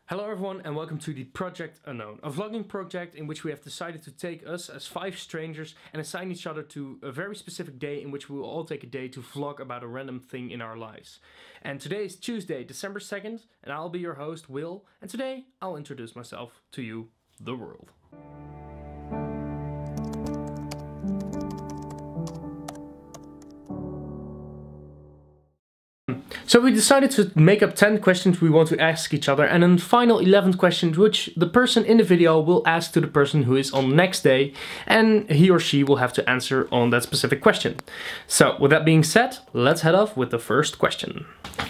Hello everyone and welcome to the Project Unknown, a vlogging project in which we have decided to take us as 5 strangers and assign each other to a very specific day in which we will all take a day to vlog about a random thing in our lives. And today is Tuesday, December 2nd, and I'll be your host, Will, and today I'll introduce myself to you, the world. So we decided to make up 10 questions we want to ask each other, and then final 11th question which the person in the video will ask to the person who is on the next day, and he or she will have to answer on that specific question. So with that being said, let's head off with the first question.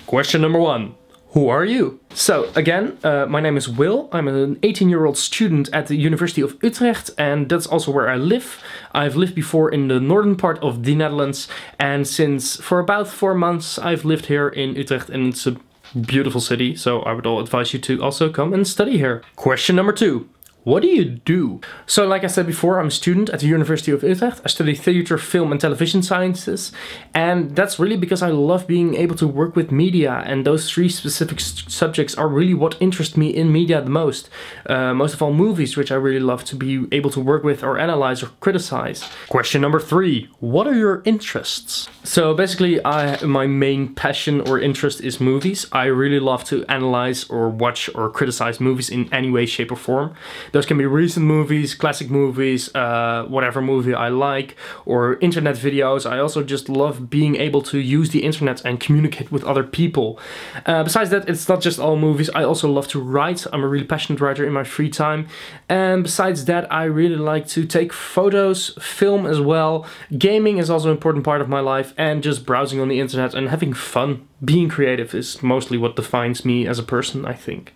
Question number 1. Who are you? So again, my name is Will. I'm an 18-year-old student at the University of Utrecht, and that's also where I live. I've lived before in the northern part of the Netherlands, and for about 4 months I've lived here in Utrecht, and it's a beautiful city, so I would all advise you to also come and study here. Question number 2. What do you do? So like I said before, I'm a student at the University of Utrecht. I study theater, film and television sciences, and that's really because I love being able to work with media, and those 3 specific subjects are really what interest me in media the most. Most of all movies, which I really love to be able to work with or analyze or criticize. Question number 3. What are your interests? So basically my main passion or interest is movies. I really love to analyze or watch or criticize movies in any way, shape or form. Those can be recent movies, classic movies, whatever movie I like, or internet videos. I also just love being able to use the internet and communicate with other people. Besides that, it's not just all movies. I also love to write. I'm a really passionate writer in my free time. And besides that, I really like to take photos, film as well. Gaming is also an important part of my life, and just browsing on the internet and having fun. Being creative is mostly what defines me as a person, I think.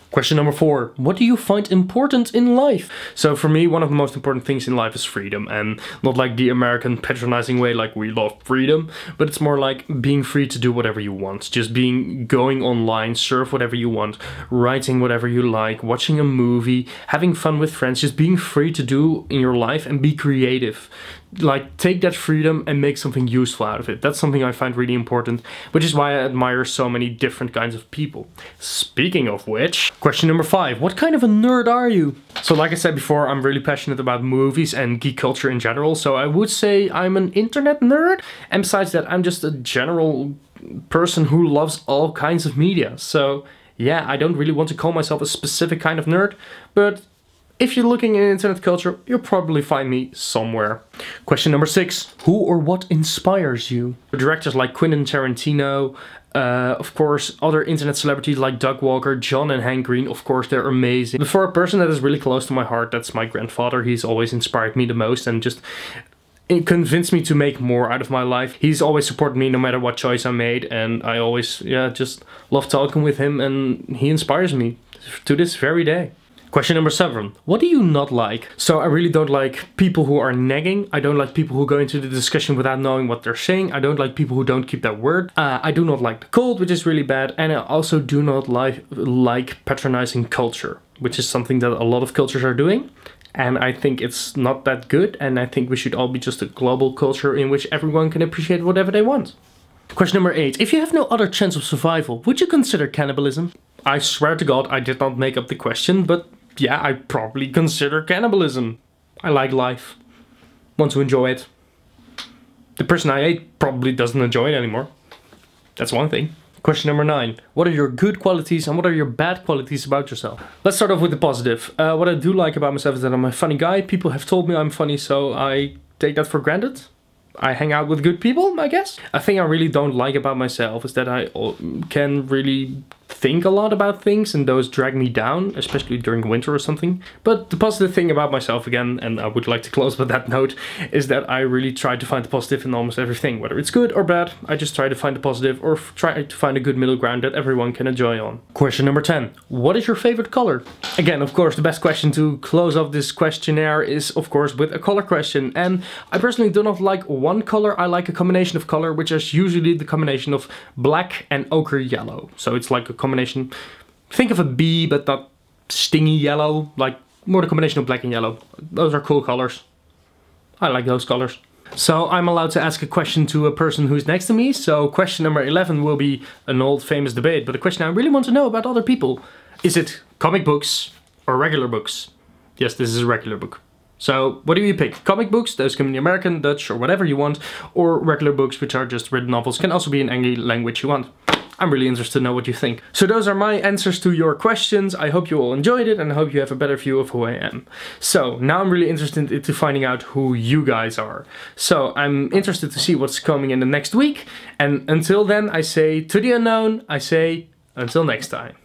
Question number 4. What do you find important in life? So for me, one of the most important things in life is freedom, and not like the American patronizing way like we love freedom, but it's more like being free to do whatever you want. Just going online, surf whatever you want, writing whatever you like, watching a movie, having fun with friends, just being free to do in your life and be creative. Like, take that freedom and make something useful out of it. That's something I find really important, which is why I admire so many different kinds of people. Speaking of which, question number 5. What kind of a nerd are you? So like I said before, I'm really passionate about movies and geek culture in general, so I would say I'm an internet nerd. And besides that, I'm just a general person who loves all kinds of media. So yeah, I don't really want to call myself a specific kind of nerd, but if you're looking in internet culture, you'll probably find me somewhere. Question number 6. Who or what inspires you? Directors like Quentin Tarantino, of course, other internet celebrities like Doug Walker, John and Hank Green, of course, they're amazing. But for a person that is really close to my heart, that's my grandfather. He's always inspired me the most and just convinced me to make more out of my life. He's always supported me no matter what choice I made, and I always, just love talking with him, and he inspires me to this very day. Question number 7. What do you not like? So I really don't like people who are nagging. I don't like people who go into the discussion without knowing what they're saying. I don't like people who don't keep their word. I do not like the cold, which is really bad. And I also do not like patronizing culture, which is something that a lot of cultures are doing. And I think it's not that good. And I think we should all be just a global culture in which everyone can appreciate whatever they want. Question number 8. If you have no other chance of survival, would you consider cannibalism? I swear to God, I did not make up the question, but yeah, I probably consider cannibalism. I like life. Want to enjoy it. The person I ate probably doesn't enjoy it anymore. That's one thing. Question number 9. What are your good qualities and what are your bad qualities about yourself? Let's start off with the positive. What I do like about myself is that I'm a funny guy. People have told me I'm funny, so I take that for granted. I hang out with good people, I guess. A thing I really don't like about myself is that I can really think a lot about things, and those drag me down, especially during winter or something. But the positive thing about myself, again, and I would like to close with that note, is that I really try to find the positive in almost everything. Whether it's good or bad, I just try to find the positive, or try to find a good middle ground that everyone can enjoy on. Question number 10. What is your favorite color? Again, of course, the best question to close off this questionnaire is, of course, with a color question. And I personally do not like one color. I like a combination of color, which is usually the combination of black and ochre yellow. So it's like a combination, think of a bee, but not stingy yellow, like more the combination of black and yellow. Those are cool colors. I like those colors. So I'm allowed to ask a question to a person who's next to me. So question number 11 will be an old famous debate, but a question I really want to know about other people. Is it comic books or regular books? Yes, this is a regular book. So what do you pick? Comic books, those can be American, Dutch, or whatever you want, or regular books, which are just written novels, can also be in any language you want. I'm really interested to know what you think. So those are my answers to your questions. I hope you all enjoyed it and I hope you have a better view of who I am. So now I'm really interested into finding out who you guys are. So I'm interested to see what's coming in the next week. And until then, I say to the unknown, I say until next time.